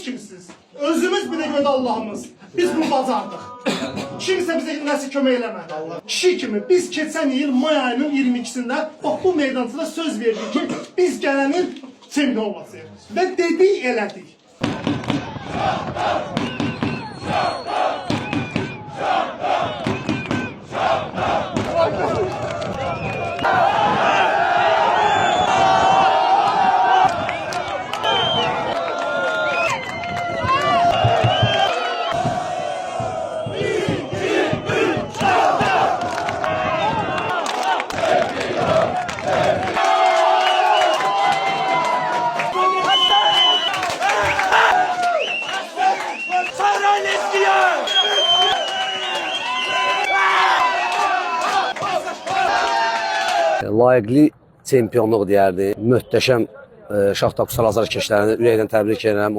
kimsiniz? Özümüz bir de gördü Allah'ımız. Biz bunu bacardıq. Kimsə bizə nəsə kömək eləmədi. Kişi kimi biz keçən il may ayının 22-sində bax bu meydançada söz verdik ki, biz gələnin çempion olacağıq. Və dedik, elədik. Layiqli çempionluq deyərdi. Möhtəşəm Şaxta Salazar keçlərini ürəkdən təbrik edirəm.